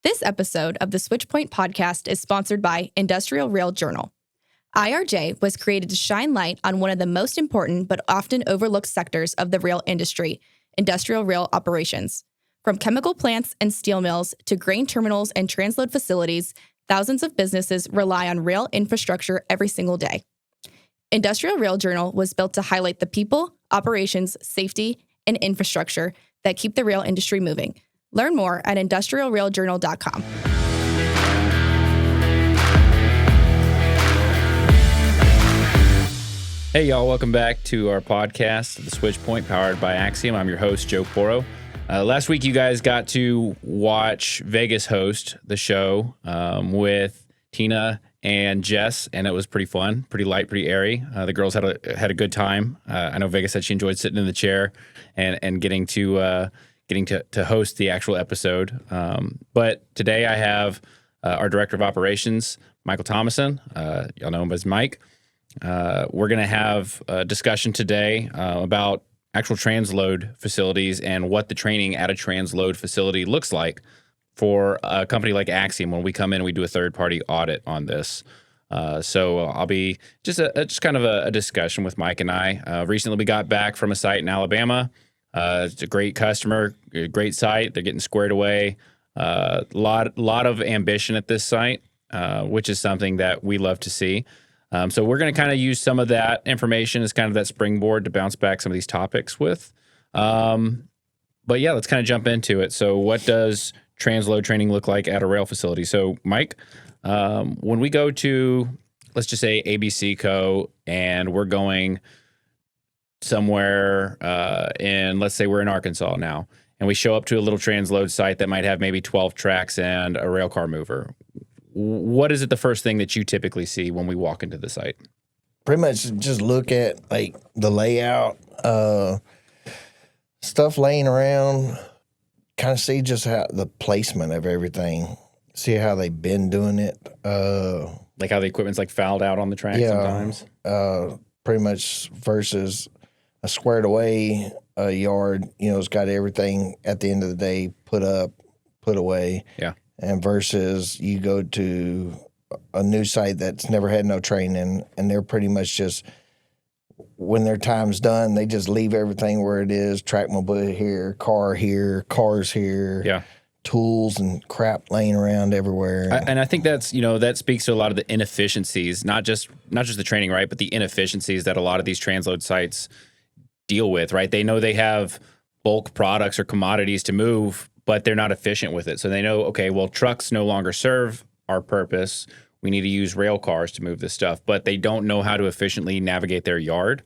This episode of the Switchpoint podcast is sponsored by Industrial Rail Journal. IRJ was created to shine light on one of the most important but often overlooked sectors of the rail industry, industrial rail operations. From chemical plants and steel mills to grain terminals and transload facilities, thousands of businesses rely on rail infrastructure every single day. Industrial Rail Journal was built to highlight the people, operations, safety, and infrastructure that keep the rail industry moving. Learn more at industrialrailjournal.com. Hey, y'all. Welcome back to our podcast, The Switchpoint, powered by Axiom. I'm your host, Joe Poro. Last week, you guys got to watch Vegas host the show with Tina and Jess, and it was pretty fun, pretty light, pretty airy. The girls had a good time. I know Vegas said she enjoyed sitting in the chair and getting to host the actual episode. But today I have our Director of Operations, Michael Thomason. Y'all know him as Mike. We're going to have a discussion today about actual transload facilities and what the training at a transload facility looks like for a company like Axiom. When we come in and we do a third-party audit on this. So I'll be just kind of a discussion with Mike and I. Recently we got back from a site in Alabama. It's a great customer, a great site. They're getting squared away. Lot of ambition at this site, which is something that we love to see. So we're going to kind of use some of that information as kind of that springboard to bounce back some of these topics with. But yeah, let's kind of jump into it. So what does transload training look like at a rail facility? So Mike, when we go to, let's just say ABC Co. and we're going somewhere let's say we're in Arkansas now, and we show up to a little transload site that might have maybe 12 tracks and a rail car mover. What is it the first thing that you typically see when we walk into the site? Pretty much just look at like the layout, stuff laying around, kind of see just how the placement of everything, see how they've been doing it. Like how the equipment's like fouled out on the track sometimes? Pretty much versus a squared away yard, it's got everything at the end of the day put up, put away. Yeah. And versus you go to a new site that's never had no training, and they're pretty much just, when their time's done, they just leave everything where it is, track mobility here, cars here. Yeah. Tools and crap laying around everywhere. And I think that's, that speaks to a lot of the inefficiencies, not just the training, right, but the inefficiencies that a lot of these transload sites deal with, right? They know they have bulk products or commodities to move, but they're not efficient with it. So they know, okay, well, trucks no longer serve our purpose. We need to use rail cars to move this stuff, but they don't know how to efficiently navigate their yard.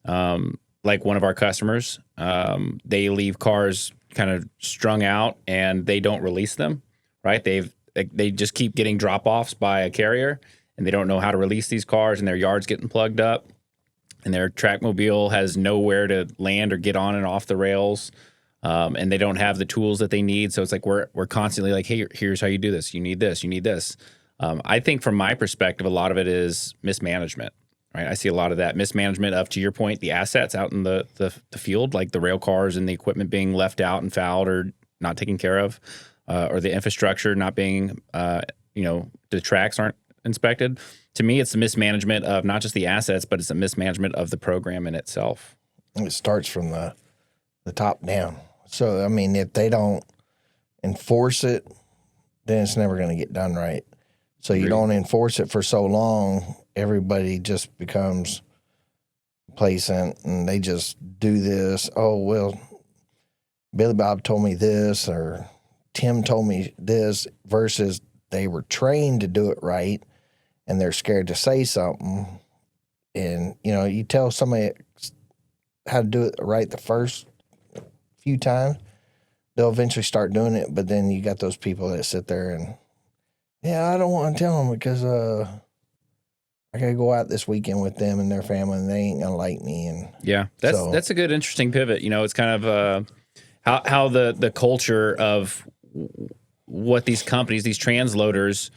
Like one of our customers, they leave cars kind of strung out and they don't release them, right? They just keep getting drop-offs by a carrier, and they don't know how to release these cars, and their yard's getting plugged up, and their trackmobile has nowhere to land or get on and off the rails. And they don't have the tools that they need. So it's like we're constantly like, hey, here's how you do this. You need this. You need this. I think from my perspective, a lot of it is mismanagement, right? I see a lot of that mismanagement of, to your point, the assets out in the field, like the rail cars and the equipment being left out and fouled or not taken care of, or the infrastructure not being, the tracks aren't inspected. To me, it's a mismanagement of not just the assets, but it's a mismanagement of the program in itself. It starts from the top down. So, I mean, if they don't enforce it, then it's never going to get done right. So you don't enforce it for so long, everybody just becomes complacent and they just do this. Oh, well, Billy Bob told me this or Tim told me this, versus they were trained to do it right and they're scared to say something. And, you tell somebody how to do it right the first few times, they'll eventually start doing it. But then you got those people that sit there and, I don't want to tell them because I got to go out this weekend with them and their family, and they ain't gonna like me. And yeah, that's a good, interesting pivot. It's kind of how the culture of what these companies, these transloaders,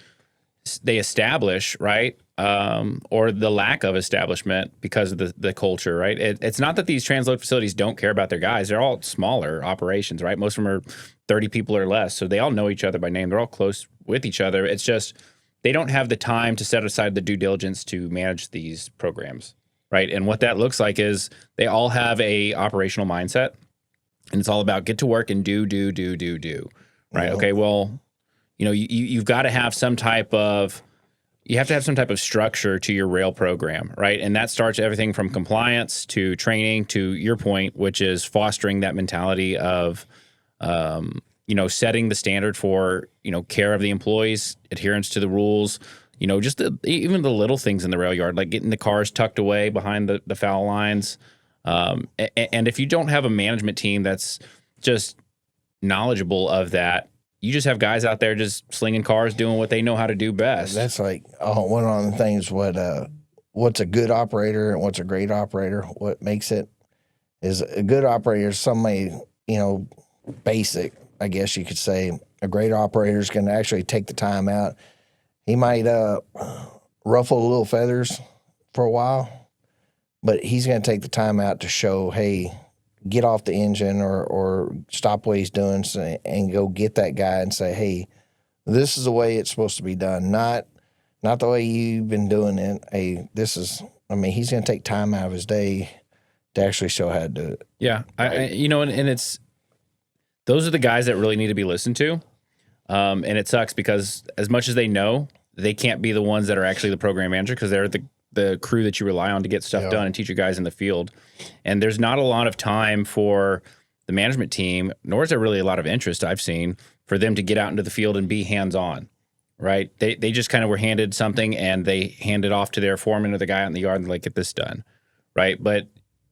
they establish, right? or the lack of establishment because of the culture, right? It's not that these transload facilities don't care about their guys. They're all smaller operations, right? Most of them are 30 people or less. So they all know each other by name. They're all close with each other. It's just they don't have the time to set aside the due diligence to manage these programs, right? And what that looks like is they all have a operational mindset, and it's all about get to work and do, right? Okay, well, you've got to have some type of you have to have some type of structure to your rail program, right? And that starts everything from compliance to training to your point, which is fostering that mentality of, setting the standard for, care of the employees, adherence to the rules, just even the little things in the rail yard, like getting the cars tucked away behind the foul lines. And if you don't have a management team that's just knowledgeable of that, you just have guys out there just slinging cars, doing what they know how to do best. That's like one of the things. What's a good operator and what's a great operator? What makes it is a good operator is somebody basic. I guess you could say a great operator is going to actually take the time out. He might ruffle a little feathers for a while, but he's going to take the time out to show, hey, get off the engine or stop what he's doing and go get that guy and say, hey, this is the way it's supposed to be done, not the way you've been doing it. Hey, he's going to take time out of his day to actually show how to do it. Yeah. And it's, those are the guys that really need to be listened to. And it sucks because as much as they know, they can't be the ones that are actually the program manager because they're the crew that you rely on to get stuff done and teach your guys in the field. And there's not a lot of time for the management team, nor is there really a lot of interest I've seen for them to get out into the field and be hands-on, right? They just kind of were handed something and they hand it off to their foreman or the guy out in the yard and like, get this done, right? But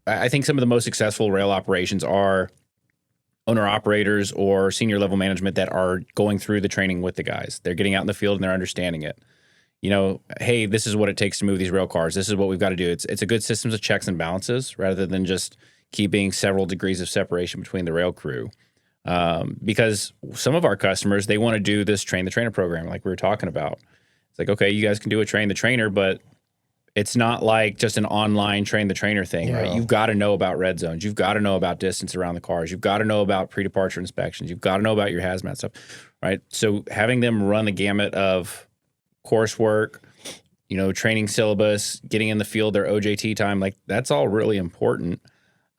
I think some of the most successful rail operations are owner-operators or senior level management that are going through the training with the guys. They're getting out in the field and they're understanding it. Hey, this is what it takes to move these rail cars. This is what we've got to do. It's a good system of checks and balances rather than just keeping several degrees of separation between the rail crew. Because some of our customers, they want to do this train the trainer program like we were talking about. It's like, okay, you guys can do a train the trainer, but it's not like just an online train the trainer thing, right? You've got to know about red zones. You've got to know about distance around the cars. You've got to know about pre-departure inspections. You've got to know about your hazmat stuff, right? So having them run the gamut of coursework, training syllabus, getting in the field, their OJT time, like that's all really important.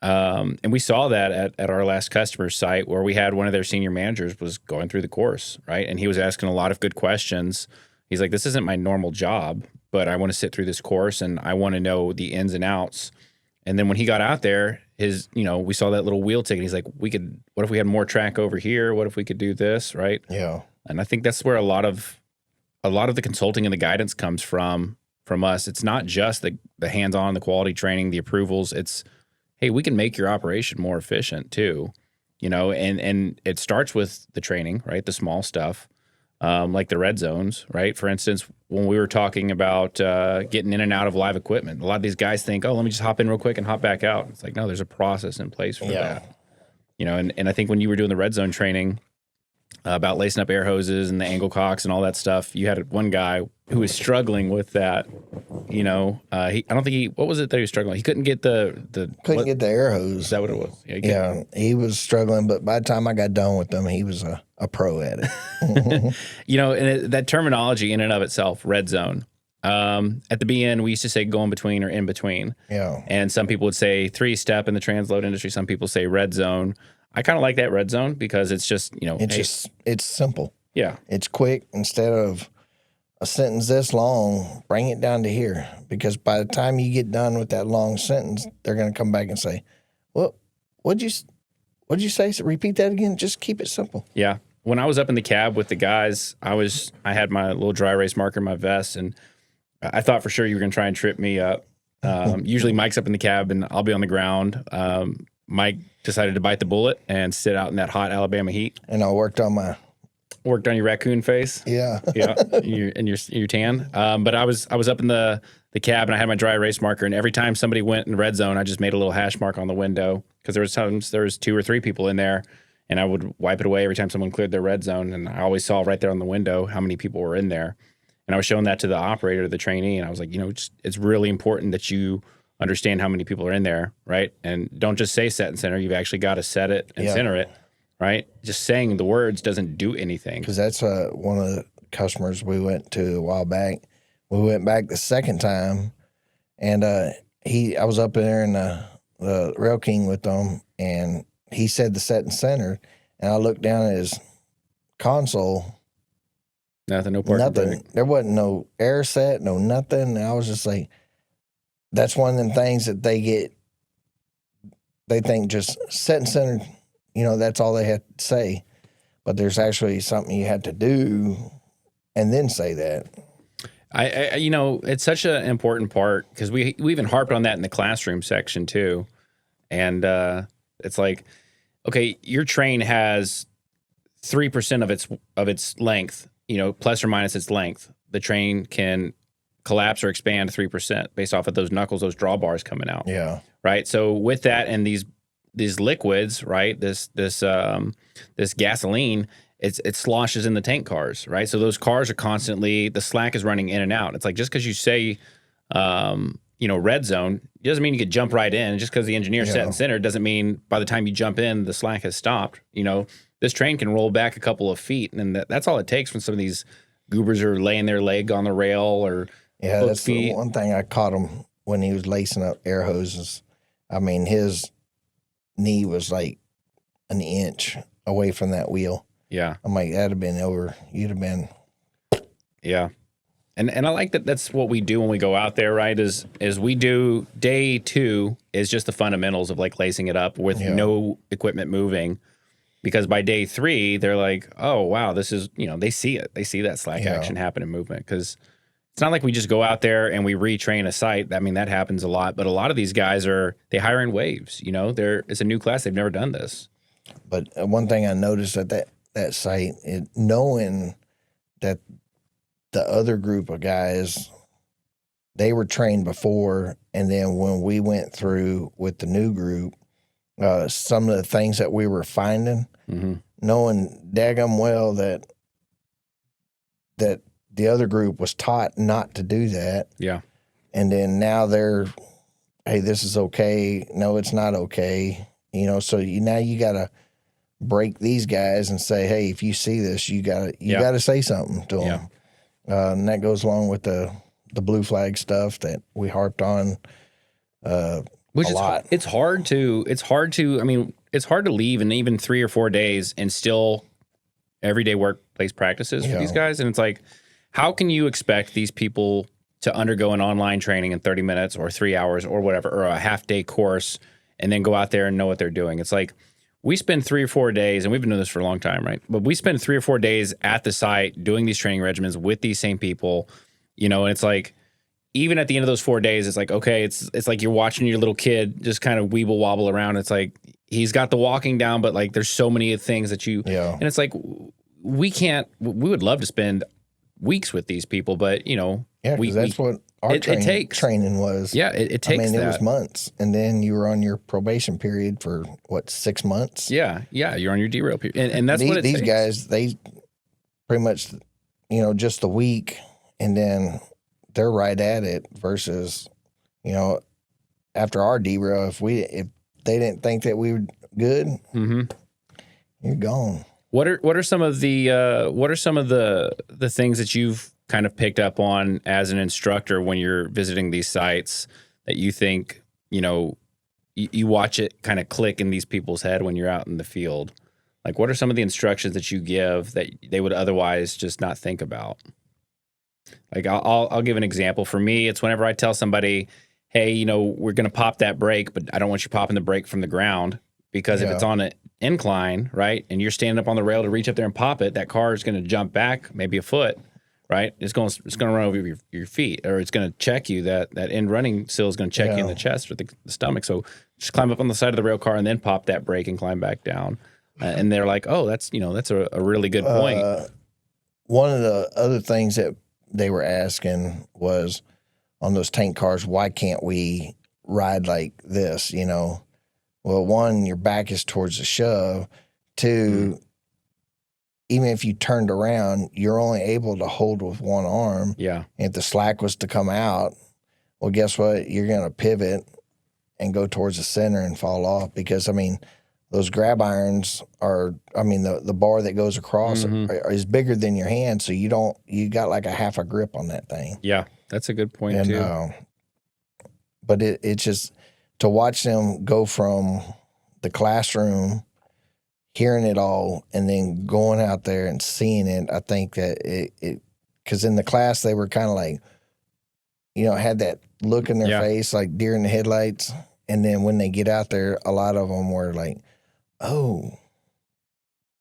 And we saw that at our last customer site where we had one of their senior managers was going through the course, right? And he was asking a lot of good questions. He's like, this isn't my normal job, but I want to sit through this course and I want to know the ins and outs. And then when he got out there, we saw that little wheel ticket. He's like, what if we had more track over here? What if we could do this, right? Yeah. And I think that's where a lot of the consulting and the guidance comes from us. It's not just the hands-on, the quality training, the approvals. It's, hey, we can make your operation more efficient too, and it starts with the training, right? The small stuff, like the red zones, right? For instance, when we were talking about getting in and out of live equipment, a lot of these guys think, oh, let me just hop in real quick and hop back out. It's like, no, there's a process in place for that. And I think when you were doing the red zone training, about lacing up air hoses and the angle cocks and all that stuff. You had one guy who was struggling with that. What was it that he was struggling? He couldn't get couldn't get the air hose. Is that what it was? Yeah, he was struggling, but by the time I got done with him, he was a pro at it. And that terminology in and of itself, red zone. At the BN, we used to say going between or in between. Yeah. And some people would say 3-step in the transload industry. Some people say red zone. I kind of like that red zone because it's just, it's simple. Yeah. It's quick. Instead of a sentence this long, bring it down to here. Because by the time you get done with that long sentence, they're going to come back and say, well, what'd you say? So repeat that again. Just keep it simple. Yeah. When I was up in the cab with the guys, I had my little dry erase marker in my vest, and I thought for sure you were going to try and trip me up. Usually Mike's up in the cab and I'll be on the ground. Mike decided to bite the bullet and sit out in that hot Alabama heat. And I worked on your raccoon face. Yeah. Yeah. Your tan. But I was up in the cab and I had my dry erase marker, and every time somebody went in red zone, I just made a little hash mark on the window because there was 2 or 3 people in there, and I would wipe it away every time someone cleared their red zone, and I always saw right there on the window how many people were in there. And I was showing that to the operator, the trainee, and I was like, it's really important that you understand how many people are in there, right? And don't just say set and center. You've actually got to set it and center it, right? Just saying the words doesn't do anything. Because that's one of the customers we went to a while back. We went back the second time, and I was up there in the Rail King with them, and he said the set and center, and I looked down at his console. Nothing, no parking brake. There wasn't no air set, no nothing. And I was just like, that's one of them things that they think just set and center, that's all they have to say. But there's actually something you have to do and then say that. It's such an important part because we even harped on that in the classroom section too. And it's like, okay, your train has 3% of its length, plus or minus its length. The train can collapse or expand 3% based off of those knuckles, those drawbars coming out. Yeah. Right. So with that and these liquids, right, this gasoline, it sloshes in the tank cars, right? So those cars are constantly, the slack is running in and out. It's like just because you say, red zone, it doesn't mean you could jump right in. Just because the engineer set and center doesn't mean by the time you jump in, the slack has stopped. This train can roll back a couple of feet, and that's all it takes when some of these goobers are laying their leg on the rail or that's feet. The one thing I caught him when he was lacing up air hoses. I mean, his knee was like an inch away from that wheel. Yeah. I'm like, that'd have been over. You'd have been. Yeah. And I like that that's what we do when we go out there, right? Is we do day 2 is just the fundamentals of like lacing it up with no equipment moving. Because by day 3, they're like, oh, wow, this is, they see it. They see that slack action happen in movement. Because it's not like we just go out there and we retrain a site. I mean, that happens a lot. But a lot of these guys they hire in waves. It's a new class. They've never done this. But one thing I noticed at that site, knowing that the other group of guys, they were trained before. And then when we went through with the new group, some of the things that we were finding, knowing daggum well that the other group was taught not to do that. Yeah. And then now they're, hey, this is okay. No, it's not okay. So now you got to break these guys and say, hey, if you see this, you got to say something to them. And that goes along with the blue flag stuff that we harped on. Which a lot. It's hard to leave in even 3 or 4 days and still everyday workplace practices for these guys. And it's like, how can you expect these people to undergo an online training in 30 minutes or 3 hours or whatever, or a half-day course, and then go out there and know what they're doing? It's like, we spend 3 or 4 days, and we've been doing this for a long time, right? But we spend 3 or 4 days at the site doing these training regimens with these same people, and it's like, even at the end of those 4 days, it's like, okay, it's like you're watching your little kid just kind of weeble wobble around. It's like, he's got the walking down, but like there's so many things that and it's like, we would love to spend weeks with these people, but that's what our training was. Yeah, it takes. It was months, and then you were on your probation period for 6 months. Yeah, you're on your derail period, and that's what these takes. Guys, they pretty much, just a week, and then they're right at it. Versus, after our derail, if they didn't think that we were good, you're gone. What are some of the things that you've kind of picked up on as an instructor when you're visiting these sites that you think, you watch it kind of click in these people's head when you're out in the field? Like, what are some of the instructions that you give that they would otherwise just not think about? Like, I'll give an example. For me, it's whenever I tell somebody, hey, we're going to pop that brake, but I don't want you popping the brake from the ground. Because if it's on an incline, right, and you're standing up on the rail to reach up there and pop it, that car is going to jump back maybe a foot, right? It's going to run over your feet, or it's going to check you. That end running sill is going to check you in the chest or the stomach. So just climb up on the side of the rail car and then pop that brake and climb back down. And they're like, oh, that's a really good point. One of the other things that they were asking was on those tank cars, why can't we ride like this, Well, one, your back is towards the shove. 2, even if you turned around, you're only able to hold with one arm. Yeah. And if the slack was to come out, well, guess what? You're going to pivot and go towards the center and fall off because, I mean, those grab irons are, I mean, the bar that goes across is bigger than your hand, so you got like a half a grip on that thing. Yeah, that's a good point too. But it's just to watch them go from the classroom, hearing it all, and then going out there and seeing it. I think that it because in the class they were kind of like, had that look in their face like deer in the headlights, and then when they get out there, a lot of them were like, "Oh,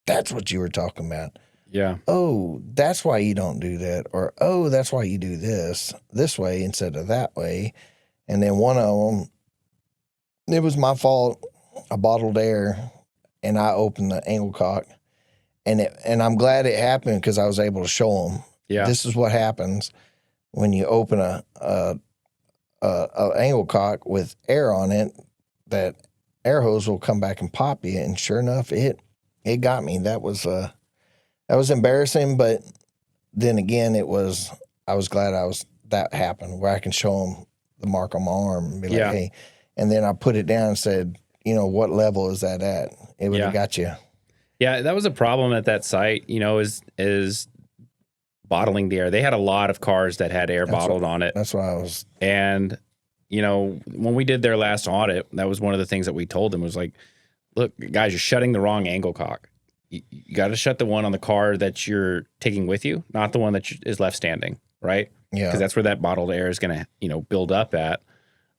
that's what you were talking about." Yeah. "Oh, that's why you don't do that," or "Oh, that's why you do this way instead of that way." And then one of them, it was my fault. I bottled air, and I opened the angle cock, and I'm glad it happened because I was able to show them. Yeah. This is what happens when you open a angle cock with air on it. That air hose will come back and pop you, and sure enough, it got me. That was embarrassing, but then again, I was glad that happened where I can show them the mark on my arm and be like, "Hey," and then I put it down and said, "What level is that at?" It would have got you. Yeah, that was a problem at that site. Is bottling the air. They had a lot of cars that had air bottled on it. That's why I was. And when we did their last audit, that was one of the things that we told them was like, "Look, guys, you're shutting the wrong angle cock. You got to shut the one on the car that you're taking with you, not the one that is left standing, right? Yeah, because that's where that bottled air is going to build up at."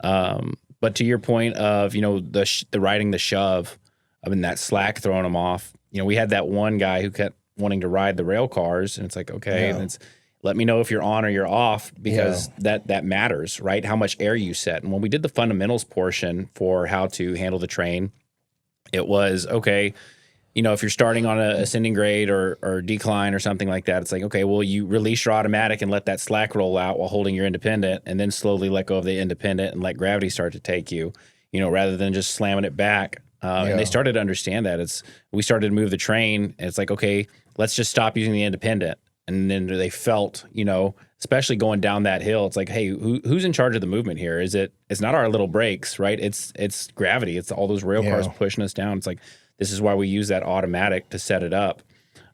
But to your point of the riding the shove, I mean that slack throwing them off. We had that one guy who kept wanting to ride the rail cars, and it's like, okay, and it's let me know if you're on or you're off because that matters, right? How much air you set. And when we did the fundamentals portion for how to handle the train, it was okay. If you're starting on a ascending grade or decline or something like that, it's like, okay, well, you release your automatic and let that slack roll out while holding your independent, and then slowly let go of the independent and let gravity start to take you, rather than just slamming it back. And they started to understand that. We started to move the train, and it's like, okay, let's just stop using the independent. And then they felt, especially going down that hill, it's like, hey, who's in charge of the movement here? It's not our little brakes, right? It's gravity. It's all those rail cars pushing us down. It's like, this is why we use that automatic to set it up.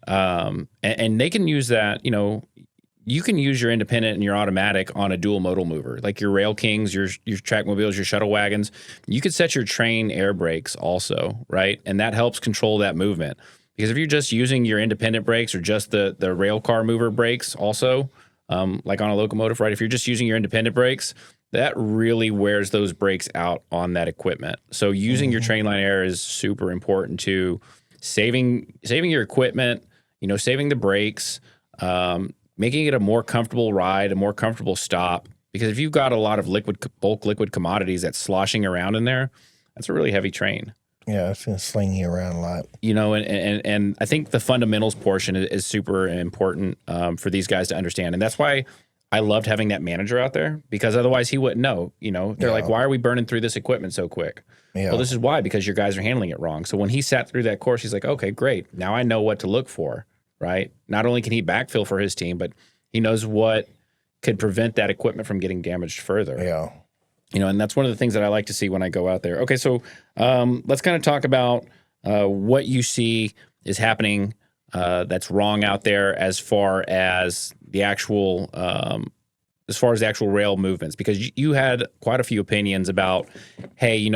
And they can use that, you can use your independent and your automatic on a dual modal mover, like your Rail Kings, your track mobiles, your shuttle wagons. You could set your train air brakes also, right? And that helps control that movement. Because if you're just using your independent brakes or just the rail car mover brakes also, like on a locomotive, right? If you're just using your independent brakes, that really wears those brakes out on that equipment. So using your train line air is super important to saving your equipment, saving the brakes, making it a more comfortable ride, a more comfortable stop. Because if you've got a lot of bulk liquid commodities that's sloshing around in there, that's a really heavy train. Yeah, it's going to sling you around a lot. And I think the fundamentals portion is super important for these guys to understand. And that's why I loved having that manager out there, because otherwise he wouldn't know. They're like, why are we burning through this equipment so quick? Yeah. Well, this is why, because your guys are handling it wrong. So when he sat through that course, he's like, okay, great. Now I know what to look for, right? Not only can he backfill for his team, but he knows what could prevent that equipment from getting damaged further. Yeah. And that's one of the things that I like to see when I go out there. Okay, so let's kind of talk about what you see is happening that's wrong out there as far as the actual rail movements, because you had quite a few opinions about, hey,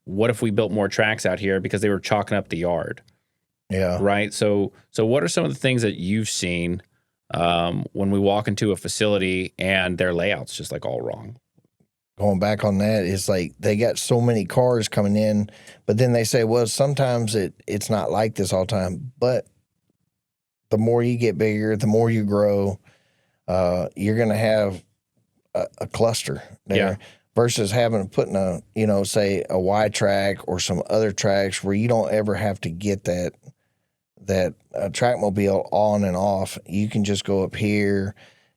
what if we built more tracks out here, because they were chalking up the yard. Yeah. Right. So what are some of the things that you've seen when we walk into a facility and their layout's just like all wrong? Going back on that, is like they got so many cars coming in, but then they say, well, sometimes it's not like this all the time. But the more you get bigger, the more you grow, you're going to have a cluster there versus putting a, say a Y track or some other tracks where you don't ever have to get that track mobile on and off. You can just go up here,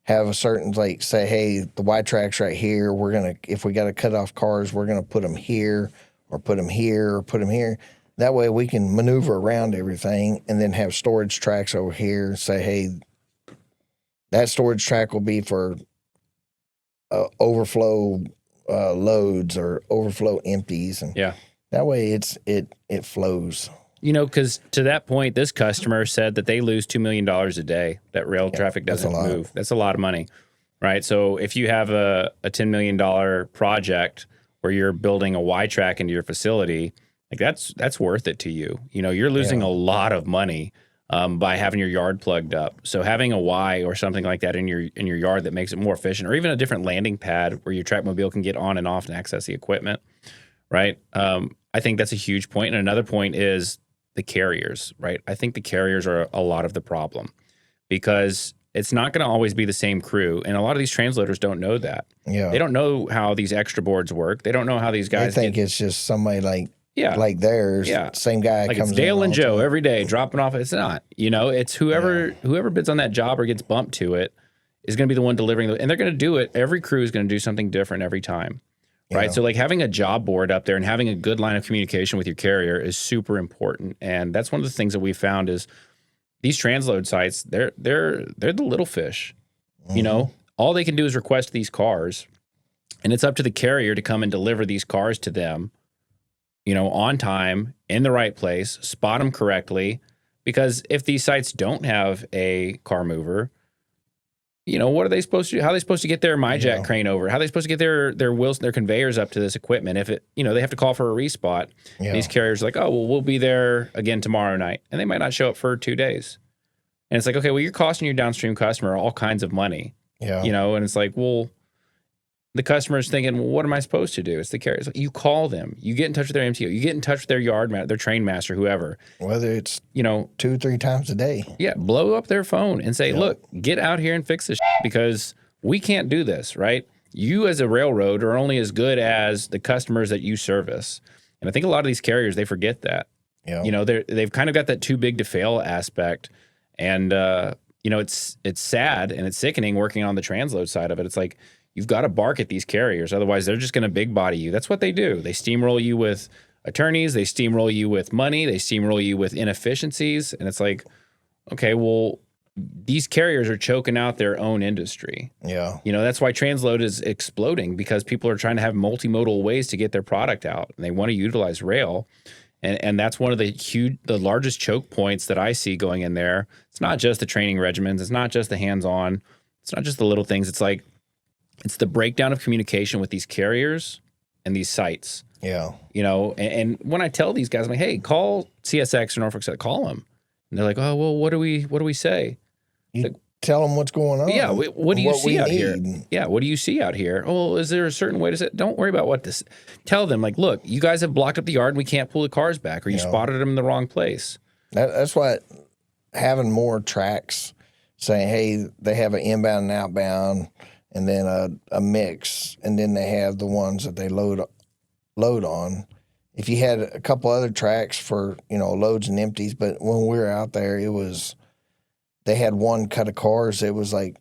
have a certain, like, say, hey, the Y track's right here. We're going to, if we got to cut off cars, we're going to put them here or put them here or put them here. That way we can maneuver around everything and then have storage tracks over here and say, hey, that storage track will be for overflow loads or overflow empties. And that way it flows. Because to that point, this customer said that they lose $2 million a day that rail traffic doesn't move. That's a lot of money, right? So if you have a $10 million project where you're building a Y track into your facility, like that's worth it to you. You're losing a lot of money by having your yard plugged up. So having a Y or something like that in your yard that makes it more efficient, or even a different landing pad where your track mobile can get on and off and access the equipment, right? I think that's a huge point. And another point is the carriers, right? I think the carriers are a lot of the problem because it's not going to always be the same crew. And a lot of these transloaders don't know that. Yeah. They don't know how these extra boards work. They don't know how these guys think it's just somebody like theirs. Yeah. Same guy like comes it's Dale and Joe every day dropping off. It's not. It's whoever bids on that job or gets bumped to it is going to be the one delivering. And they're going to do it. Every crew is going to do something different every time. Right. So like having a job board up there and having a good line of communication with your carrier is super important. And that's one of the things that we found is these transload sites, they're the little fish. Mm-hmm. All they can do is request these cars, and it's up to the carrier to come and deliver these cars to them, on time, in the right place, spot them correctly. Because if these sites don't have a car mover, what are they supposed to do? How are they supposed to get their MyJack crane over? How are they supposed to get their wheels, their conveyors up to this equipment? If they have to call for a respot. Yeah. These carriers are like, oh, well, we'll be there again tomorrow night. And they might not show up for 2 days. And it's like, okay, well, you're costing your downstream customer all kinds of money. Yeah. And it's like, well, the customer's thinking, well, what am I supposed to do? It's the carriers. You call them. You get in touch with their MTO. You get in touch with their their train master, whoever. Whether it's 2-3 times a day. Yeah, blow up their phone and say, look, get out here and fix this because we can't do this, right? You as a railroad are only as good as the customers that you service. And I think a lot of these carriers, they forget that. Yeah. They've kind of got that too big to fail aspect. And, it's sad and it's sickening working on the transload side of it. It's like, you've got to bark at these carriers. Otherwise, they're just going to big body you. That's what they do. They steamroll you with attorneys. They steamroll you with money. They steamroll you with inefficiencies. And it's like, okay, well, these carriers are choking out their own industry. Yeah. That's why transload is exploding because people are trying to have multimodal ways to get their product out. And they want to utilize rail. And that's one of the largest choke points that I see going in there. It's not just the training regimens. It's not just the hands-on. It's not just the little things. It's like, it's the breakdown of communication with these carriers and these sites. Yeah. And when I tell these guys, I'm like, hey, call CSX or Norfolk Southern, call them. And they're like, oh, well, what do we say? You tell them what's going on. Yeah. What do you see out here? Yeah. What do you see out here? Oh, well, is there a certain way to say it? Don't worry about what this. Tell them, like, look, you guys have blocked up the yard and we can't pull the cars back, or you spotted them in the wrong place. That's why having more tracks saying, hey, they have an inbound and outbound, and then a mix, and then they have the ones that they load on. If you had a couple other tracks for, loads and empties, but when we were out there, they had one cut of cars. It was like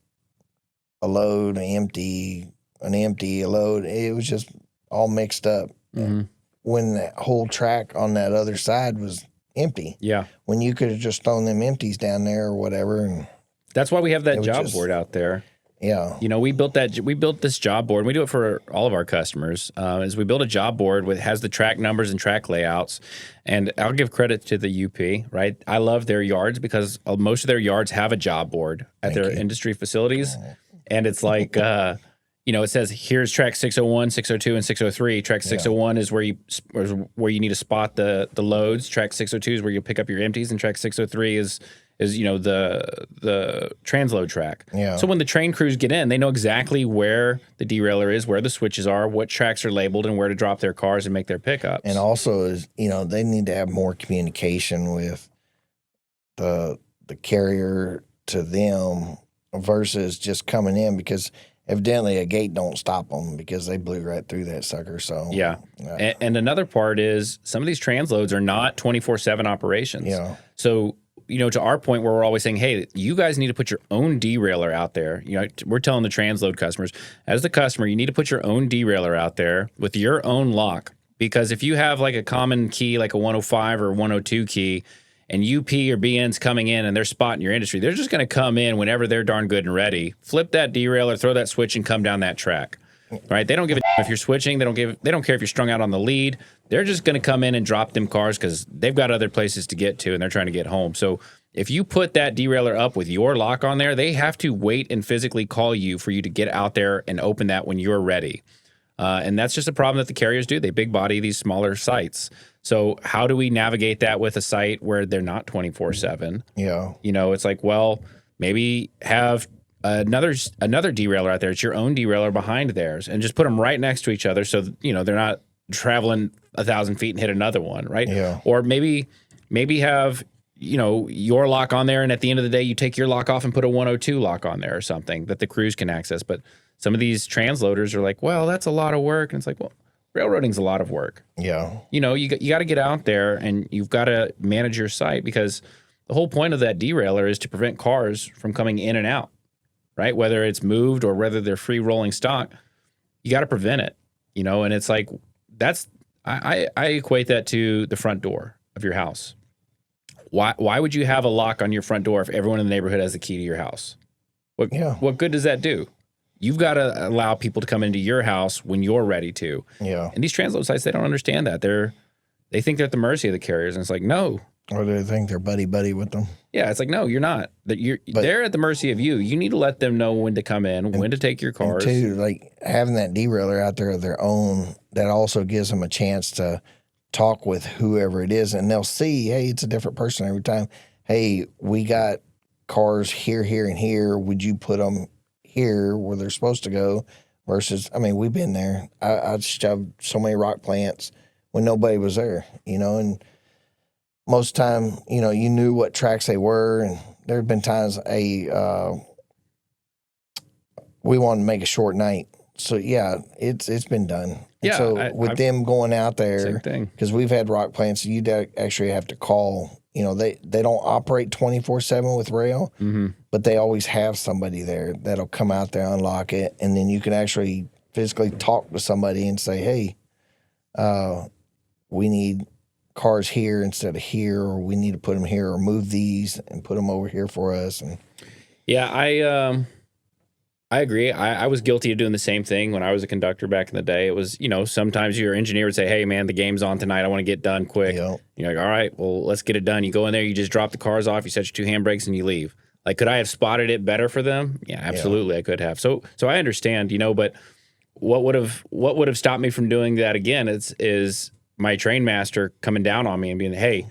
a load, an empty, a load. It was just all mixed up. Mm-hmm. When that whole track on that other side was empty. Yeah. When you could have just thrown them empties down there or whatever. And that's why we have that job board out there. Yeah. We built this job board, and we do it for all of our customers, is we build a job board with has the track numbers and track layouts. And I'll give credit to the UP, right? I love their yards because most of their yards have a job board at their industry facilities. And it's like, it says here's track 601, 602, and 603. Track 601 is where you need to spot the loads. Track 602 is where you pick up your empties, and track 603 is the transload track. Yeah. So when the train crews get in, they know exactly where the derailer is, where the switches are, what tracks are labeled, and where to drop their cars and make their pickups. And also, they need to have more communication with the carrier to them versus just coming in, because evidently a gate don't stop them because they blew right through that sucker. So yeah. And another part is some of these transloads are not 24/7 operations. Yeah. So to our point where we're always saying, hey, you guys need to put your own derailer out there. We're telling the transload customers, as the customer, you need to put your own derailer out there with your own lock, because if you have like a common key, like a 105 or 102 key, and UP or BN's coming in and they're spotting your industry, they're just going to come in whenever they're darn good and ready, flip that derailer, throw that switch, and come down that track. Right? They don't give a if you're switching. They don't care if you're strung out on the lead. They're just going to come in and drop them cars because they've got other places to get to and they're trying to get home. So if you put that derailer up with your lock on there, they have to wait and physically call you for you to get out there and open that when you're ready. And that's just a problem that the carriers do. They big body these smaller sites. So how do we navigate that with a site where they're not 24/7? Yeah. It's like, well, maybe have another derailer out there. It's your own derailer behind theirs, and just put them right next to each other so they're not traveling 1,000 feet and hit another one, right? Yeah. Or maybe have your lock on there, and at the end of the day you take your lock off and put a 102 lock on there or something that the crews can access. But some of these transloaders are like, well, that's a lot of work, and it's like, well, railroading's a lot of work. Yeah. You got to get out there and you've got to manage your site, because the whole point of that derailer is to prevent cars from coming in and out. Right? Whether it's moved or whether they're free rolling stock, you got to prevent it, and it's like, I equate that to the front door of your house. Why would you have a lock on your front door if everyone in the neighborhood has the key to your house? What good does that do? You've got to allow people to come into your house when you're ready to. Yeah. And these transload sites, they don't understand that. They think they're at the mercy of the carriers, and it's like, no. Or they think they're buddy with them. Yeah, it's like, no, you're not. They're at the mercy of you. You need to let them know when to come in, when to take your cars. And too, like having that derailer out there of their own, that also gives them a chance to talk with whoever it is, and they'll see, hey, it's a different person every time. Hey, we got cars here, here, and here. Would you put them here where they're supposed to go? Versus, we've been there. I shoved so many rock plants when nobody was there, and most time, you knew what tracks they were, and there have been times, we wanted to make a short night. So, yeah, it's been done. Yeah. So, them going out there, because we've had rock plants, you'd actually have to call. They don't operate 24/7 with rail, but they always have somebody there that'll come out there, unlock it, and then you can actually physically talk to somebody and say, hey, we need cars here instead of here, or we need to put them here, or move these and put them over here for us. And yeah, I agree. I was guilty of doing the same thing when I was a conductor back in the day. It was, sometimes your engineer would say, hey man, the game's on tonight, I want to get done quick. Yep. You're like, all right, well, let's get it done. You go in there, you just drop the cars off, you set your 2 handbrakes, and you leave. Like, could I have spotted it better for them? Yeah, absolutely. Yeah. I could have. So I understand, but what would have stopped me from doing that again is my train master coming down on me and being, hey,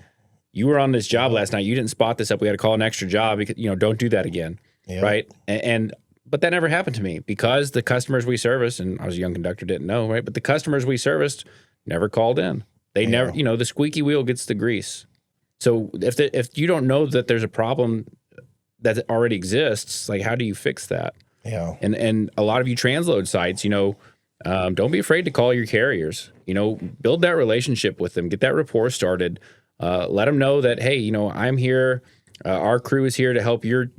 you were on this job last night. You didn't spot this up. We had to call an extra job. Because, don't do that again. Yep. Right. But that never happened to me, because the customers we serviced, and I was a young conductor, didn't know, right? But the customers we serviced never called in. They never, the squeaky wheel gets the grease. So if you don't know that there's a problem that already exists, like, how do you fix that? Yeah. And a lot of you transload sites, don't be afraid to call your carriers. Build that relationship with them. Get that rapport started. Let them know that, hey, I'm here. Our crew is here to help your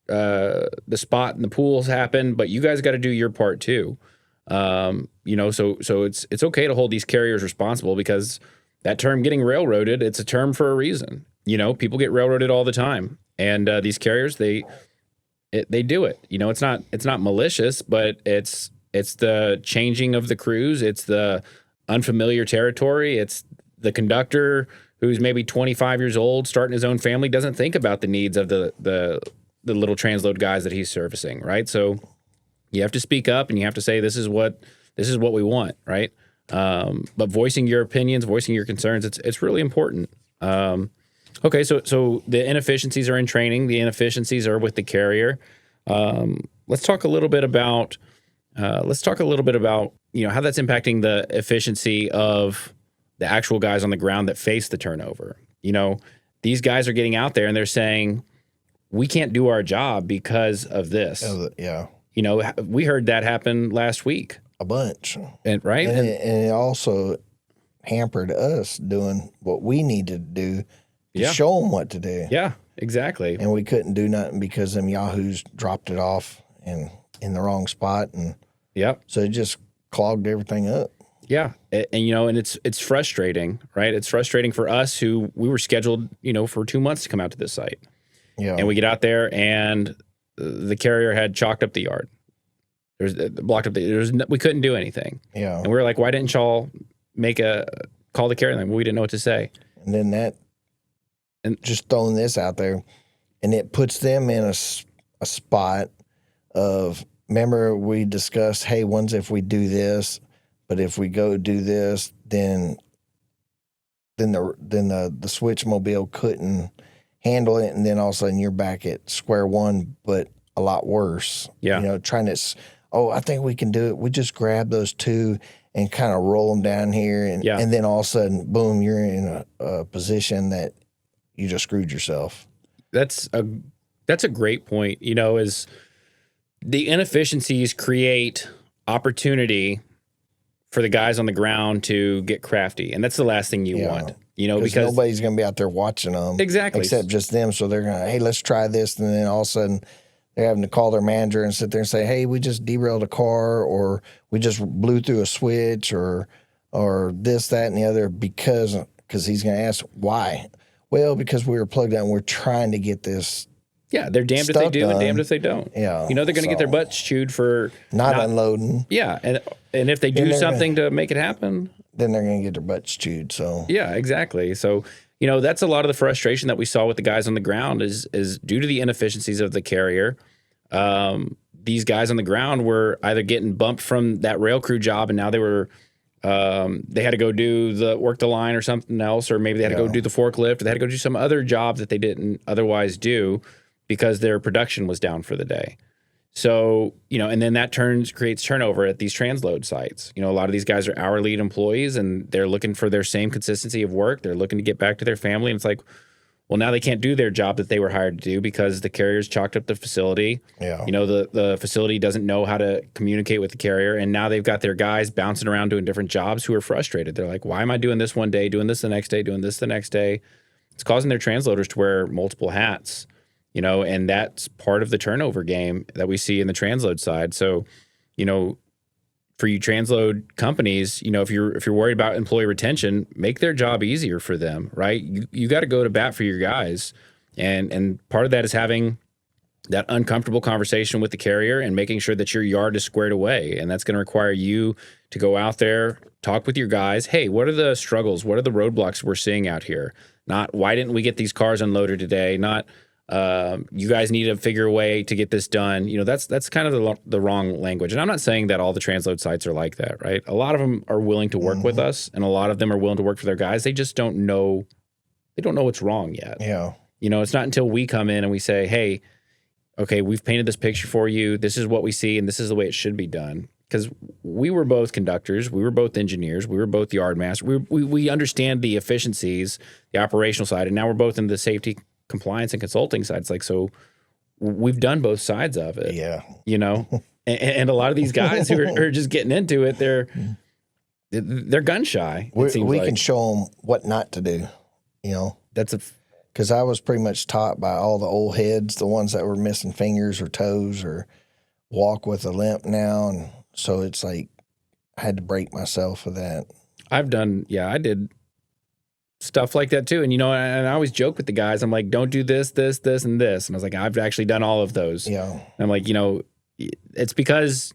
the spot and the pools happen, but you guys got to do your part too. So it's okay to hold these carriers responsible, because that term getting railroaded, it's a term for a reason. People get railroaded all the time, and these carriers, they do it. It's not malicious, but it's the changing of the crews. It's the unfamiliar territory. It's the conductor who's maybe 25 years old, starting his own family, doesn't think about the needs of the little transload guys that he's servicing, right? So you have to speak up, and you have to say, this is what we want, right? But voicing your opinions, voicing your concerns, it's really important. Okay, so the inefficiencies are in training. The inefficiencies are with the carrier. Let's talk a little bit about how that's impacting the efficiency of the actual guys on the ground that face the turnover. These guys are getting out there and they're saying, we can't do our job because of this. Yeah. We heard that happen last week. A bunch. Right? And it also hampered us doing what we needed to do to show them what to do. Yeah, exactly. And we couldn't do nothing because them yahoos dropped it off in the wrong spot. And so it just clogged everything up. Yeah. And it's frustrating, right? It's frustrating for us who we were scheduled, for 2 months to come out to this site. Yeah. And we get out there and the carrier had chalked up the yard. Blocked up we couldn't do anything. Yeah. And we were like, why didn't y'all call the carrier? Like, well, we didn't know what to say. And then and just throwing this out there, and it puts them in a spot of, remember we discussed, hey, one's if we do this, but if we go do this, then the switch mobile couldn't handle it, and then all of a sudden you're back at square one, but a lot worse. Yeah. Trying to, I think we can do it. We just grab those two and kind of roll them down here, and then all of a sudden, boom, you're in a position that you just screwed yourself. That's a great point. Is the inefficiencies create opportunity for the guys on the ground to get crafty, and that's the last thing you want. Because nobody's going to be out there watching them, exactly, except just them. So they're going to, hey, let's try this, and then all of a sudden they're having to call their manager and sit there and say, hey, we just derailed a car, or we just blew through a switch, or this, that, and the other, because he's going to ask why. Well, because we were plugged out and we're trying to get this. Yeah, they're damned if they do and damned if they don't. Yeah. They're going to get their butts chewed for not unloading. Yeah, and if they do something to make it happen, then they're going to get their butts chewed. So yeah, exactly. So, that's a lot of the frustration that we saw with the guys on the ground is due to the inefficiencies of the carrier. These guys on the ground were either getting bumped from that rail crew job, and now they were they had to go do work the line or something else, or maybe they had to go do the forklift, or they had to go do some other job that they didn't otherwise do because their production was down for the day. So, and then that creates turnover at these transload sites. A lot of these guys are hourly employees, and they're looking for their same consistency of work. They're looking to get back to their family. And it's like, well, now they can't do their job that they were hired to do because the carrier's chalked up the facility. Yeah. The facility doesn't know how to communicate with the carrier. And now they've got their guys bouncing around doing different jobs who are frustrated. They're like, why am I doing this one day, doing this the next day, doing this the next day? It's causing their transloaders to wear multiple hats, and that's part of the turnover game that we see in the transload side. So, for you transload companies, if you're worried about employee retention, make their job easier for them, right? You got to go to bat for your guys, and part of that is having that uncomfortable conversation with the carrier and making sure that your yard is squared away, and that's going to require you to go out there, talk with your guys. Hey, what are the struggles? What are the roadblocks we're seeing out here? Not why didn't we get these cars unloaded today? Not you guys need to figure a way to get this done. That's kind of the wrong language. And I'm not saying that all the transload sites are like that, right? A lot of them are willing to work with us, and a lot of them are willing to work for their guys. They just don't know. They don't know what's wrong yet. Yeah. It's not until we come in and we say, hey, okay, we've painted this picture for you. This is what we see, and this is the way it should be done. Because we were both conductors, we were both engineers, we were both yard masters. We understand the efficiencies, the operational side, and now we're both in the safety, compliance, and consulting side. It's like, so we've done both sides of it. Yeah. And a lot of these guys who are just getting into it, they're gun shy. We can show them what not to do. Because I was pretty much taught by all the old heads, the ones that were missing fingers or toes or walk with a limp now, and so it's like I had to break myself of that. I did stuff like that too. And, and I always joke with the guys. I'm like, don't do this, this, this, and this. And I was like, I've actually done all of those. Yeah. And I'm like, it's because,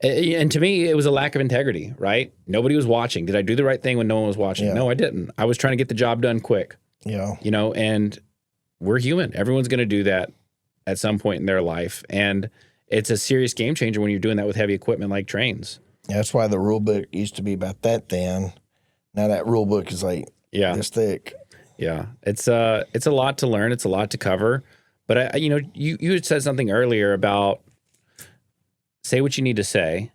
and to me, it was a lack of integrity, right? Nobody was watching. Did I do the right thing when no one was watching? Yeah. No, I didn't. I was trying to get the job done quick. Yeah. And we're human. Everyone's going to do that at some point in their life. And it's a serious game changer when you're doing that with heavy equipment like trains. Yeah, that's why the rule book used to be about that thin. Now that rule book is like this thick. Yeah, it's a lot to learn. It's a lot to cover. But you had said something earlier about say what you need to say,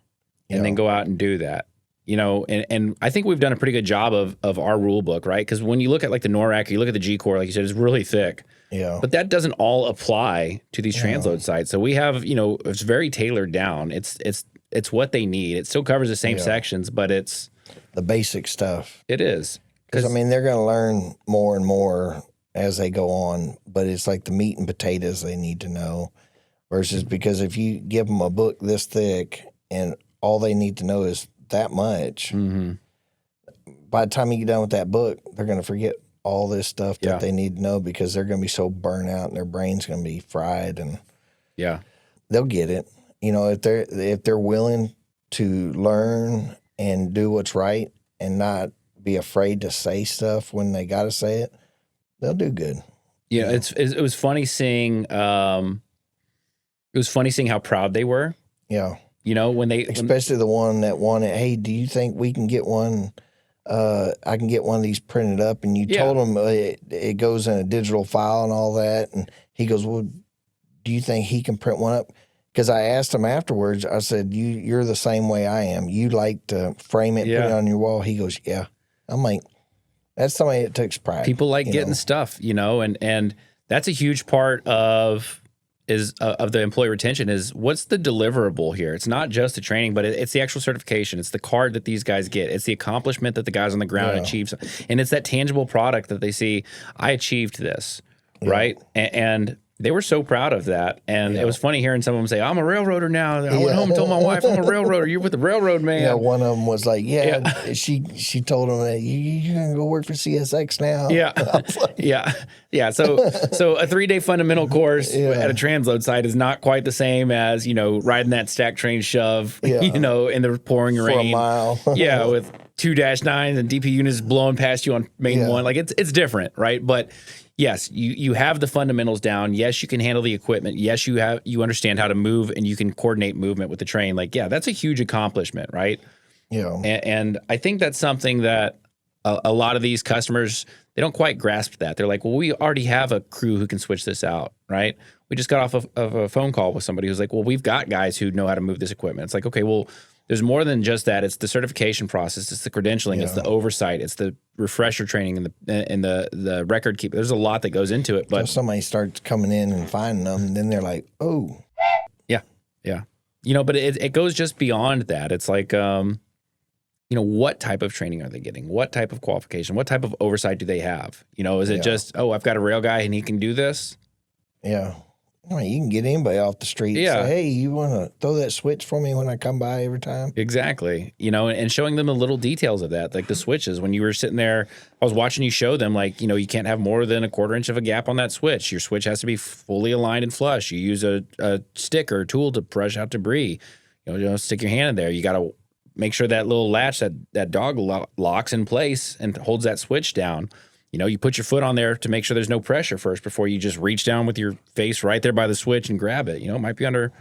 and then go out and do that. And I think we've done a pretty good job of our rule book, right? Because when you look at like the NORAC, you look at the G-Core, like you said, it's really thick. Yeah. But that doesn't all apply to these transload sites. So we have, it's very tailored down. It's what they need. It still covers the same sections, but it's the basic stuff. It is. Because they're going to learn more and more as they go on, but it's like the meat and potatoes they need to know versus because if you give them a book this thick and all they need to know is that much. Mm-hmm. By the time you get done with that book, they're going to forget all this stuff that Yeah. they need to know because they're going to be so burnt out and their brain's going to be fried, and Yeah. they'll get it. You know, if they're willing to learn and do what's right and not be afraid to say stuff when they got to say it, they'll do good. Yeah, it was funny seeing how proud they were. Yeah. You know, especially the one that wanted, hey, do you think we can get one? I can get one of these printed up, and you told him it goes in a digital file and all that, and he goes, well, do you think he can print one up? Because I asked him afterwards, I said, you're the same way I am. You like to frame it, put it on your wall. He goes, yeah. I'm like, that's somebody that takes pride. People like getting stuff, you know, and that's a huge part of the employee retention is what's the deliverable here. It's not just the training, but it's the actual certification. It's the card that these guys get. It's the accomplishment that the guys on the ground achieve. And it's that tangible product that they see, I achieved this, right? And they were so proud of that. And it was funny hearing some of them say, I'm a railroader now. I went home and told my wife, I'm a railroader. You're with the railroad, man. Yeah, one of them was like, she told him that you're going to go work for CSX now. Yeah. Yeah. So a 3-day fundamental course at a transload site is not quite the same as, you know, riding that stack train shove, you know, in the pouring rain. For a mile. Yeah, with 2-9s and DP units blowing past you on main one. Like it's different, right? But yes, you have the fundamentals down. Yes, you can handle the equipment. Yes, you understand how to move and you can coordinate movement with the train. Like, yeah, that's a huge accomplishment, right? Yeah. And I think that's something that a lot of these customers, they don't quite grasp that. They're like, well, we already have a crew who can switch this out, right? We just got off of a phone call with somebody who's like, well, we've got guys who know how to move this equipment. It's like, okay, well, there's more than just that. It's the certification process. It's the credentialing. It's the oversight. It's the refresher training and the record keep. There's a lot that goes into it. But so somebody starts coming in and finding them, and then they're like, oh. Yeah. You know, but it goes just beyond that. It's like, you know, what type of training are they getting? What type of qualification? What type of oversight do they have? You know, is it just, I've got a rail guy and he can do this? Yeah. I mean, you can get anybody off the street and say, hey, you want to throw that switch for me when I come by every time? Exactly. You know, and showing them the little details of that, like the switches. When you were sitting there, I was watching you show them, like, you know, you can't have more than 1/4 inch of a gap on that switch. Your switch has to be fully aligned and flush. You use a stick or a tool to brush out debris. You know, stick your hand in there. You got to make sure that little latch, that dog locks in place and holds that switch down. You know, you put your foot on there to make sure there's no pressure first before you just reach down with your face right there by the switch and grab it. You know, it might be under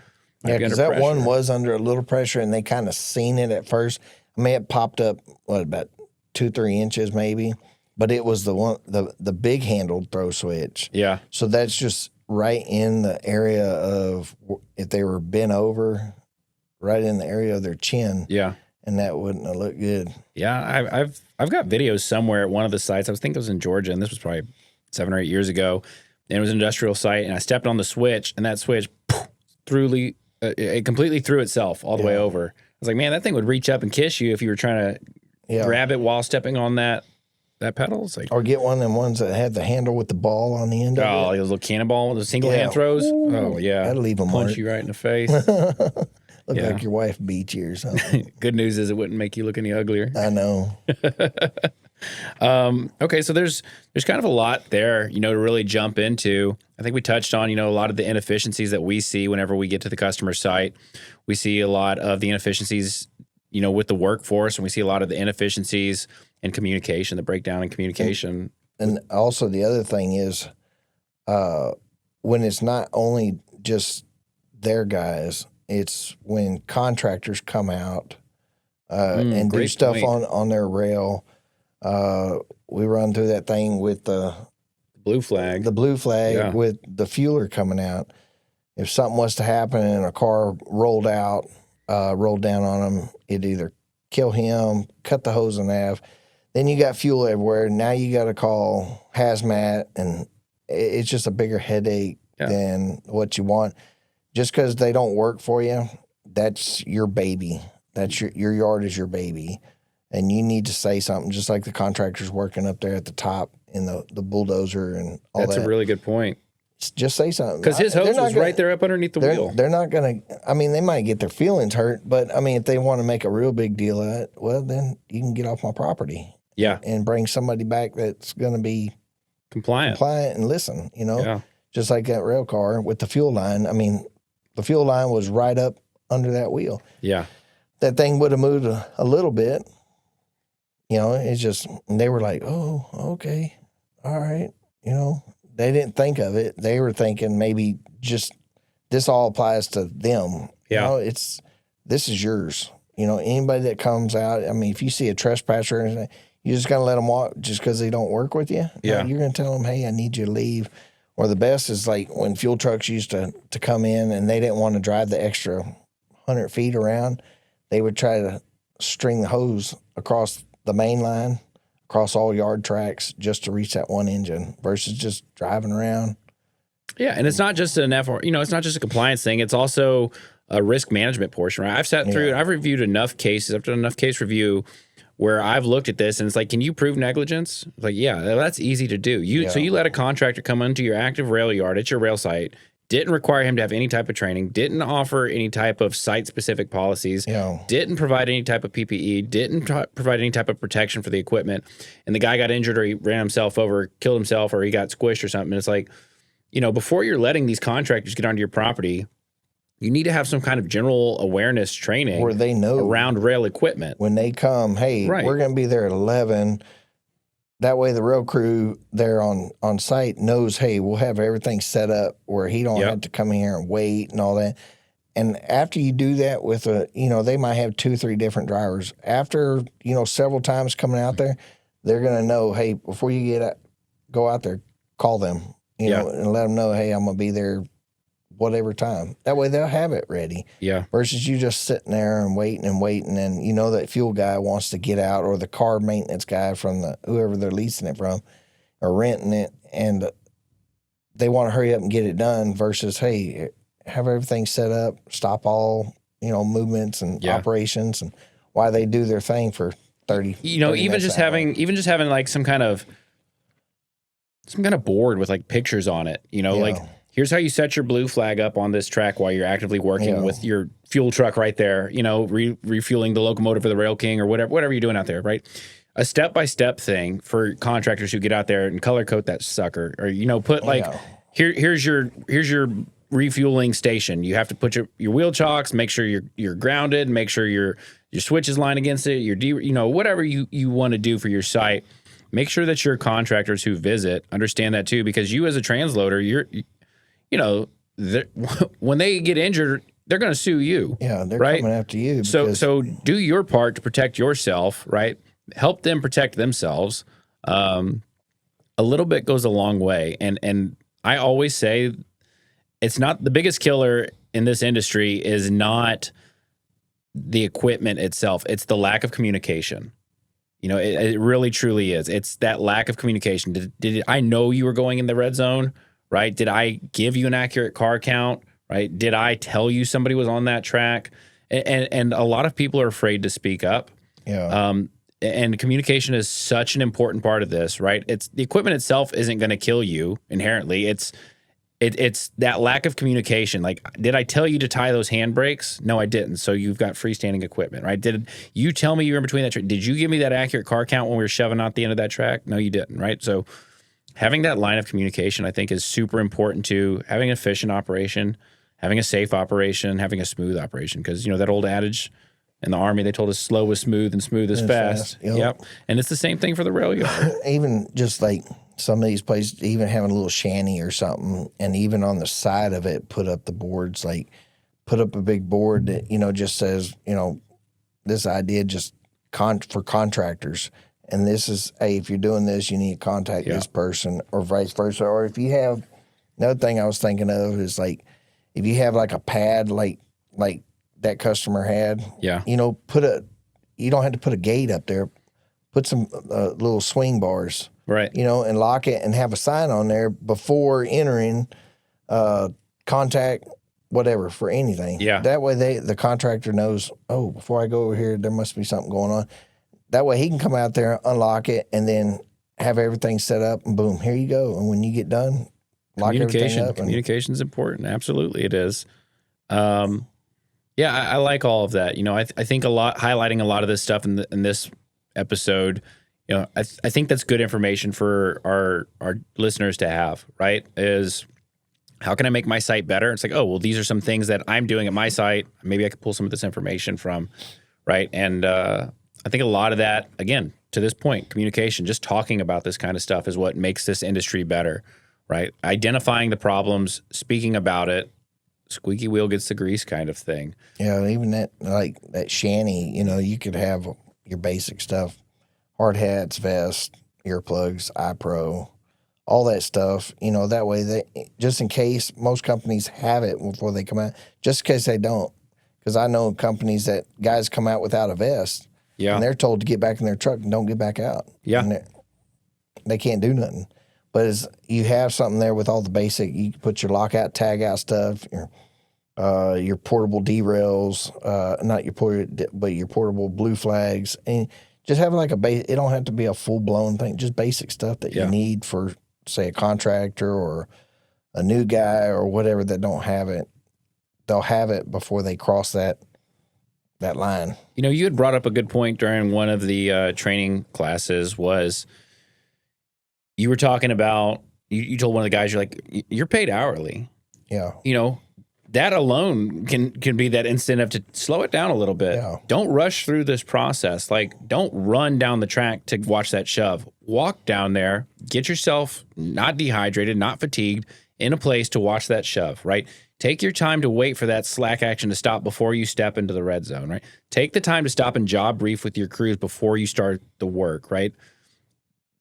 because that pressure. One was under a little pressure and they kind of seen it at first. I mean, it popped up, about 2-3 inches maybe, but it was the one, the big handled throw switch. Yeah. So that's just right in the area of, if they were bent over, right in the area of their chin. Yeah. And that wouldn't have looked good. Yeah, I've got videos somewhere at one of the sites. I think it was in Georgia, and this was probably 7 or 8 years ago. And it was an industrial site, and I stepped on the switch, and that switch it completely threw itself all the way over. I was like, man, that thing would reach up and kiss you if you were trying to grab it while stepping on that pedal. It's like, or get one of them ones that had the handle with the ball on the end of it. Oh, those little cannonball, those single hand throws. Ooh, oh yeah, that'll leave them punch you right in me. Look like your wife beat you or something. Good news is it wouldn't make you look any uglier. I know. Okay, so there's kind of a lot there, you know, to really jump into. I think we touched on, you know, a lot of the inefficiencies that we see whenever we get to the customer site. We see a lot of the inefficiencies, you know, with the workforce, and we see a lot of the inefficiencies in communication, the breakdown in communication. And also the other thing is when it's not only just their guys, it's when contractors come out and do stuff on their rail. We run through that thing with the blue flag. The blue flag with the fueler coming out. If something was to happen and a car rolled down on him, it'd either kill him, cut the hose in half. Then you got fuel everywhere. Now you got to call hazmat, and it's just a bigger headache than what you want. Just because they don't work for you, that's your baby. That's your yard is your baby. And you need to say something, just like the contractors working up there at the top in the bulldozer and all that. That's a really good point. just say something. Because his hose was right there up underneath the wheel. They're not going to, I mean, they might get their feelings hurt, but I mean, if they want to make a real big deal of it, well, then you can get off my property. Yeah. And bring somebody back that's going to be compliant and listen, just like that rail car with the fuel line. I mean, the fuel line was right up under that wheel. Yeah. That thing would have moved a little bit. It's just, they were like, oh, okay, all right. They didn't think of it. They were thinking maybe just this all applies to them. Yeah. This is yours. Anybody that comes out, I mean, if you see a trespasser or anything, you just got to let them walk just because they don't work with you. Yeah. You're going to tell them, hey, I need you to leave. Or the best is like when fuel trucks used to come in and they didn't want to drive the extra 100 feet around, they would try to string the hose across the main line, across all yard tracks just to reach that one engine versus just driving around. Yeah, and it's not just an it's not just a compliance thing. It's also a risk management portion, right? I've sat through, I've reviewed enough cases, I've done enough case review where I've looked at this and it's like, can you prove negligence? Like, yeah, that's easy to do. So you let a contractor come into your active rail yard at your rail site, didn't require him to have any type of training, didn't offer any type of site-specific policies, didn't provide any type of PPE, didn't provide any type of protection for the equipment, and the guy got injured or he ran himself over, killed himself, or he got squished or something. And it's like, before you're letting these contractors get onto your property, you need to have some kind of general awareness training where they know around rail equipment. When they come, hey, we're going to be there at 11. That way the rail crew there on site knows, hey, we'll have everything set up where he don't have to come here and wait and all that. And after you do that with they might have 2-3 different drivers. After, several times coming out there, they're going to know, hey, before you go out there, call them, and let them know, hey, I'm going to be there whatever time. That way they'll have it ready. Yeah. Versus you just sitting there and waiting, and that fuel guy wants to get out, or the car maintenance guy from whoever they're leasing it from or renting it, and they want to hurry up and get it done versus, hey, have everything set up, stop all, movements and operations, and why they do their thing for 30 even just having like some kind of board with like pictures on it, like, here's how you set your blue flag up on this track while you're actively working with your fuel truck right there, refueling the locomotive or the Rail King or whatever you're doing out there, right? A step-by-step thing for contractors who get out there and color code that sucker, or, put like, here's your refueling station. You have to put your wheel chocks, make sure you're grounded, make sure your switches line against it, whatever you want to do for your site. Make sure that your contractors who visit understand that too, because you as a transloader, when they get injured, they're going to sue you. Yeah, they're coming after you. So do your part to protect yourself, right? Help them protect themselves. A little bit goes a long way. And I always say it's not the biggest killer in this industry is not the equipment itself. It's the lack of communication. It really truly is. It's that lack of communication. Did I know you were going in the red zone? Right? Did I give you an accurate car count? Right? Did I tell you somebody was on that track? And a lot of people are afraid to speak up. Yeah. And communication is such an important part of this, right? It's the equipment itself isn't going to kill you inherently. It's that lack of communication. Like, did I tell you to tie those handbrakes? No, I didn't. So you've got freestanding equipment, right? Did you tell me you were in between that track? Did you give me that accurate car count when we were shoving out the end of that track? No, you didn't, right? So having that line of communication, I think, is super important to having an efficient operation, having a safe operation, having a smooth operation. Because, that old adage in the Army, they told us slow is smooth and smooth is fast. Yep. And it's the same thing for the rail yard. Even just like some of these places, even having a little shanty or something, and even on the side of it, put up the boards, like put up a big board that, just says, this idea just for contractors. And this is, hey, if you're doing this, you need to contact this person, or vice versa. Or if you have, another thing I was thinking of is like, if you have like a pad like that customer had, you don't have to put a gate up there. Put some little swing bars, right? And lock it and have a sign on there before entering, contact whatever for anything. Yeah. That way the contractor knows, oh, before I go over here, there must be something going on. That way he can come out there, unlock it, and then have everything set up, and boom, here you go. And when you get done, lock everything up. Communication is important. Absolutely, it is. Yeah, I like all of that. I think highlighting a lot of this stuff in this episode. I think that's good information for our listeners to have. Right? Is how can I make my site better? It's like, oh, well, these are some things that I'm doing at my site. Maybe I could pull some of this information from. Right? And I think a lot of that, again, to this point, communication, just talking about this kind of stuff is what makes this industry better. Right? Identifying the problems, speaking about it. Squeaky wheel gets the grease kind of thing. Yeah, even that shanty, you could have your basic stuff, hard hats, vest, earplugs, iPro, all that stuff. That way just in case most companies have it before they come out, just in case they don't. Because I know companies that guys come out without a vest, and they're told to get back in their truck and don't get back out. Yeah, and they can't do nothing. But as you have something there with all the basic, you can put your lockout, tag out stuff, your portable derails, not your but your portable blue flags, and just have like it don't have to be a full blown thing, just basic stuff that you need for, say, a contractor or a new guy or whatever that don't have it. They'll have it before they cross that line. You had brought up a good point during one of the training classes was. You were talking about, you told one of the guys, you're like, you're paid hourly. Yeah. That alone can be that incentive to slow it down a little bit. Yeah. Don't rush through this process. Like, don't run down the track to watch that shove. Walk down there, get yourself not dehydrated, not fatigued, in a place to watch that shove, right? Take your time to wait for that slack action to stop before you step into the red zone, right? Take the time to stop and job brief with your crews before you start the work, right?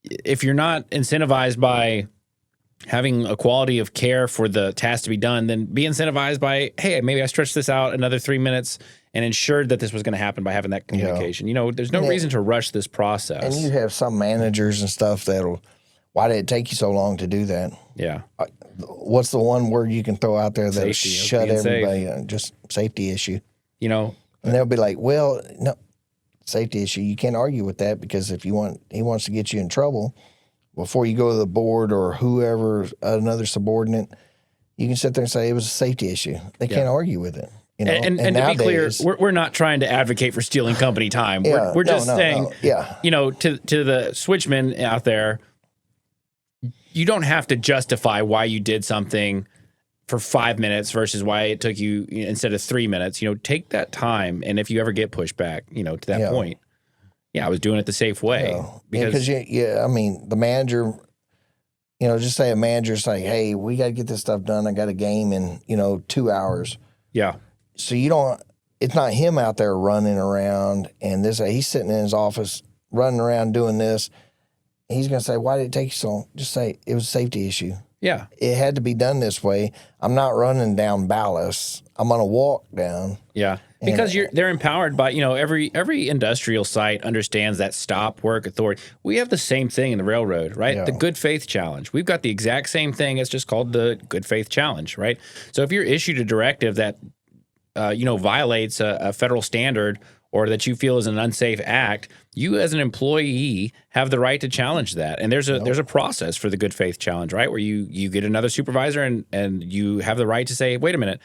If you're not incentivized by having a quality of care for the task to be done, then be incentivized by, hey, maybe I stretched this out another 3 minutes and ensured that this was going to happen by having that communication. There's no reason to rush this process. And you have some managers and stuff why did it take you so long to do that? Yeah. What's the one word you can throw out there that'll shut everybody up? Just safety issue. And they'll be like, well, no. Safety issue. You can't argue with that because he wants to get you in trouble before you go to the board or whoever, another subordinate, you can sit there and say it was a safety issue. They can't argue with it. And to be clear, we're not trying to advocate for stealing company time. We're just saying, to the switchmen out there, you don't have to justify why you did something for 5 minutes versus why it took you instead of 3 minutes. Take that time, and if you ever get pushed back, to that point, I was doing it the safe way. Because the manager, just say a manager's like, hey, we got to get this stuff done. I got a game in 2 hours. Yeah. So it's not him out there running around and he's sitting in his office running around doing this. He's going to say, why did it take you so long? Just say it was a safety issue. Yeah. It had to be done this way. I'm not running down ballast. I'm going to walk down. Yeah. Because they're empowered by, every industrial site understands that stop work authority. We have the same thing in the railroad, right? Yeah. The good faith challenge. We've got the exact same thing. It's just called the good faith challenge, right? So if you're issued a directive that, violates a federal standard or that you feel is an unsafe act, you as an employee have the right to challenge that. And there's a process for the good faith challenge, right? Where you get another supervisor and you have the right to say, wait a minute,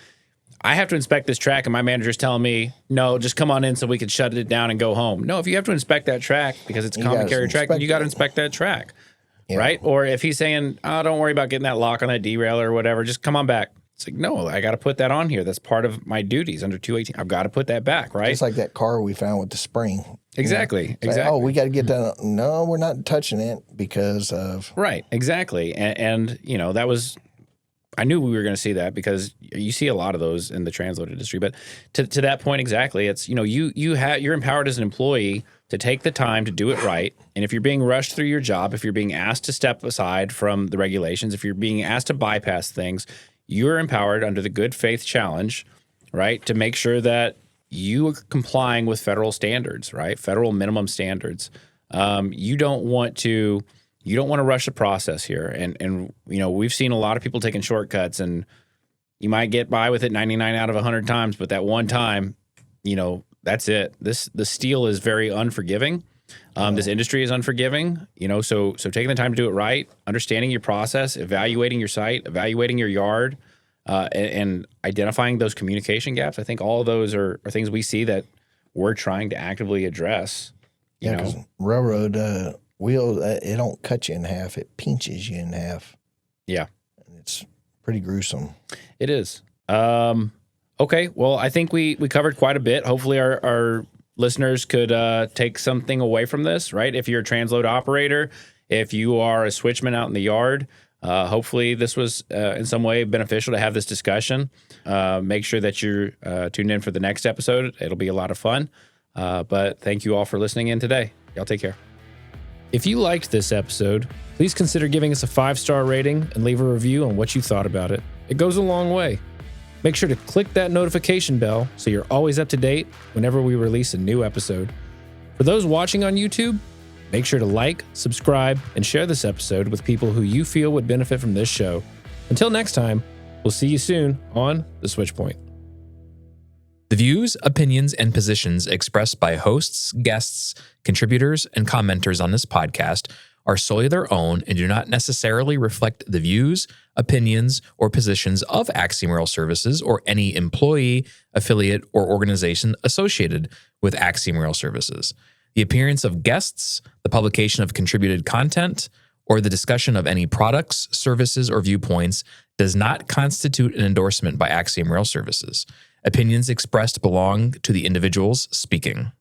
I have to inspect this track and my manager's telling me, no, just come on in so we can shut it down and go home. No, if you have to inspect that track because it's a common carrier track, then you got to inspect that track, right? Or if he's saying, oh, don't worry about getting that lock on that derailleur or whatever, just come on back. It's like, no, I got to put that on here. That's part of my duties under 218. I've got to put that back, right? Just like that car we found with the spring. Exactly. Like, oh, we got to get that. No, we're not touching it because of. Right. Exactly. And that was, I knew we were going to see that because you see a lot of those in the transload industry. But to that point, exactly, it's, you're empowered as an employee to take the time to do it right. And if you're being rushed through your job, if you're being asked to step aside from the regulations, if you're being asked to bypass things, you're empowered under the good faith challenge, right, to make sure that you are complying with federal standards, right, federal minimum standards. You don't want to rush the process here. And we've seen a lot of people taking shortcuts, and you might get by with it 99 out of 100 times, but that one time, that's it. The steel is very unforgiving. This industry is unforgiving, so taking the time to do it right, understanding your process, evaluating your site, evaluating your yard, and identifying those communication gaps. I think all of those are things we see that we're trying to actively address. Because railroad wheel, it don't cut you in half; it pinches you in half. Yeah, and it's pretty gruesome. It is. Okay, well, I think we covered quite a bit. Hopefully, our listeners could take something away from this. Right, if you're a transload operator, if you are a switchman out in the yard. Hopefully this was in some way beneficial to have this discussion. Make sure that you're tuned in for the next episode. It'll be a lot of fun. But thank you all for listening in today. Y'all take care. If you liked this episode, please consider giving us a 5-star rating and leave a review on what you thought about it. It goes a long way. Make sure to click that notification bell so you're always up to date whenever we release a new episode. For those watching on YouTube, make sure to like, subscribe, and share this episode with people who you feel would benefit from this show. Until next time, we'll see you soon on The Switch Point. The views, opinions, and positions expressed by hosts, guests, contributors, and commenters on this podcast are solely their own and do not necessarily reflect the views, opinions, or positions of Axiom Rail Services or any employee, affiliate, or organization associated with Axiom Rail Services. The appearance of guests, the publication of contributed content, or the discussion of any products, services, or viewpoints does not constitute an endorsement by Axiom Rail Services. Opinions expressed belong to the individuals speaking.